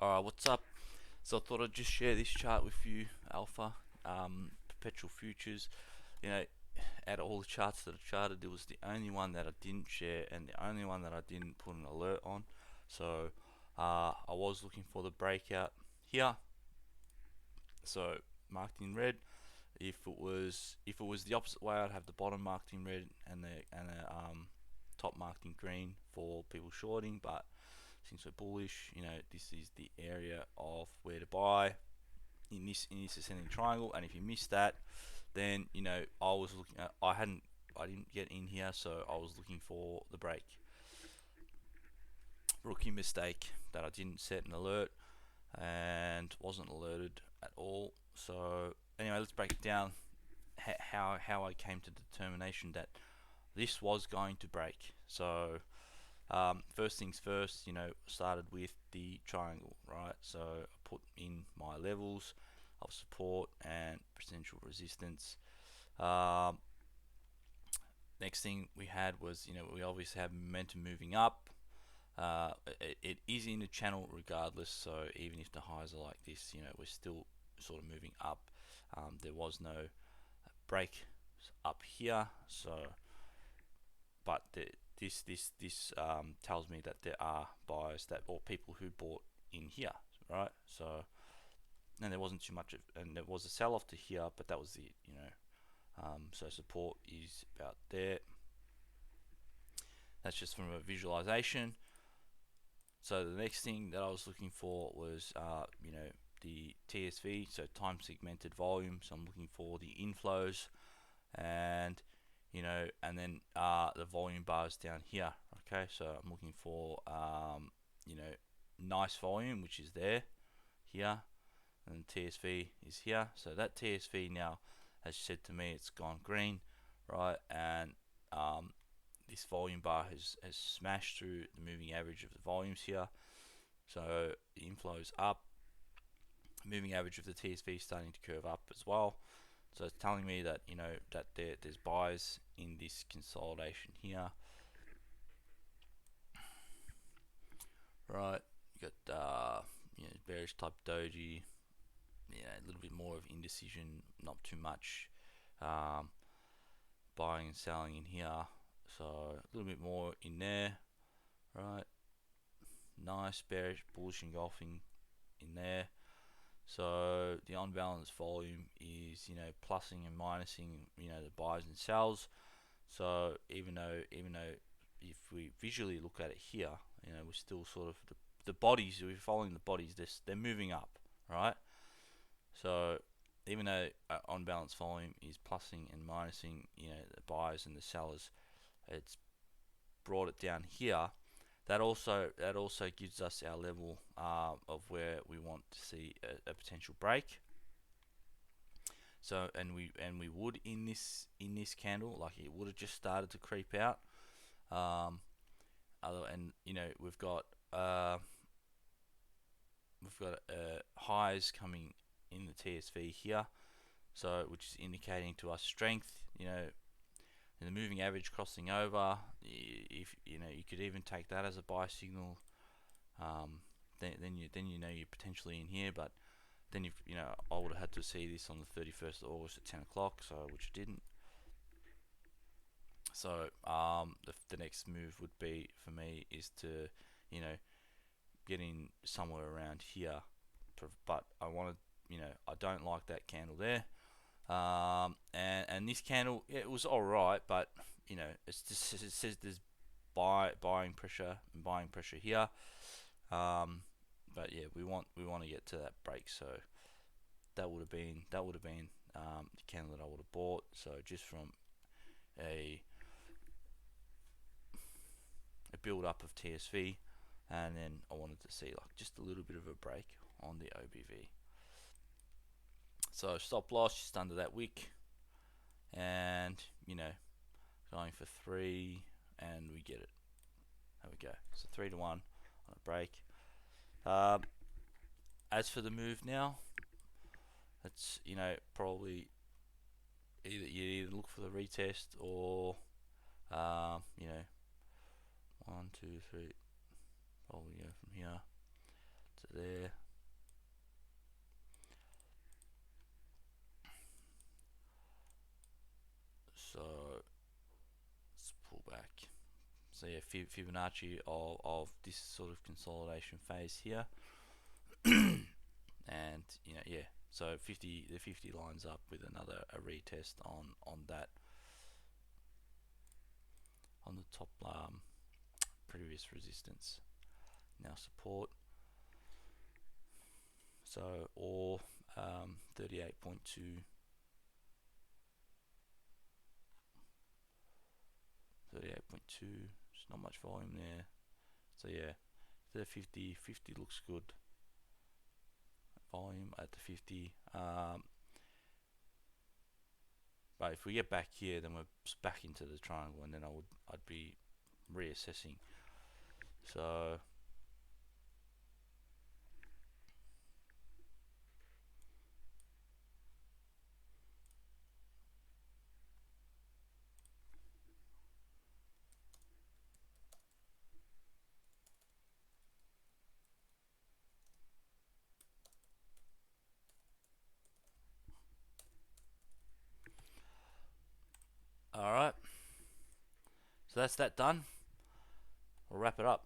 Alright, what's up? So I thought I'd just share this chart with you, Alpha, perpetual futures. You know, out of all the charts that I charted, it was the only one that I didn't share and the only one that I didn't put an alert on. So I was looking for the breakout here. So marked in red. If it was the opposite way, I'd have the bottom marked in red and the top marked in green for people shorting. But since we're bullish, this is the area of where to buy in this ascending triangle. And if you missed that, then I was looking at, I didn't get in here, so I was looking for the break. Rookie mistake that I didn't set an alert and wasn't alerted at all. So anyway, let's break it down how I came to the determination that this was going to break. So first things first, started with the triangle, right? So I put in my levels of support and potential resistance. Next thing we had was, we obviously have momentum moving up. It is in a channel regardless, so even if the highs are like this, we're still sort of moving up. There was no break up here, so but this tells me that there are buyers or people who bought in here, right? So, and there wasn't too much and there was a sell-off to here, but that was it, so support is about there. That's just from a visualization. So the next thing that I was looking for was the TSV, so time segmented volume. So I'm looking for the inflows and and then the volume bars down here. Okay, so I'm looking for nice volume, which is here, and TSV is here. So that TSV now has said to me it's gone green, right? And this volume bar has smashed through the moving average of the volumes here. So the inflows up, moving average of the TSV starting to curve up as well. So it's telling me that that there's buys in this consolidation here, right? You got various type doji, a little bit more of indecision, not too much buying and selling in here. So a little bit more in there, right? Nice bearish, bullish engulfing in there. So the unbalanced volume is plussing and minusing the buys and sells. So even though if we visually look at it here, we're still sort of the bodies, we're following the bodies, they're moving up, right? So even though unbalanced volume is plussing and minusing the buyers and the sellers, it's brought it down here. That also gives us our level of where we want to see a potential break. So and we would in this candle, like it would have just started to creep out. And we've got highs coming in the TSV here, so which is indicating to us strength. The moving average crossing over, if you could even take that as a buy signal. Then you're potentially in here, but then I would have had to see this on the 31st of August at 10 o'clock, so which I didn't. So the next move would be for me is to get in somewhere around here, but I wanted I don't like that candle there. And this candle, it was alright, but it's just, it says there's buying pressure and buying pressure here. But yeah, we want to get to that break. So that would have been the candle that I would have bought. So just from a build up of TSV, and then I wanted to see like just a little bit of a break on the OBV. So stop loss just under that wick, and going for 3, and we get it. There we go. So 3 to 1 on a break. As for the move now, it's probably you look for the retest or 1, 2, 3, probably go from here to there. So yeah, Fibonacci of this sort of consolidation phase here. And yeah, so the 50 lines up with a retest on that, on the top previous resistance. Now support, so or 38.2, 38.2, there's not much volume there. So yeah, the 50 looks good. Volume at the 50. But if we get back here, then we're back into the triangle, and then I'd be reassessing. So all right, so that's that done. We'll wrap it up.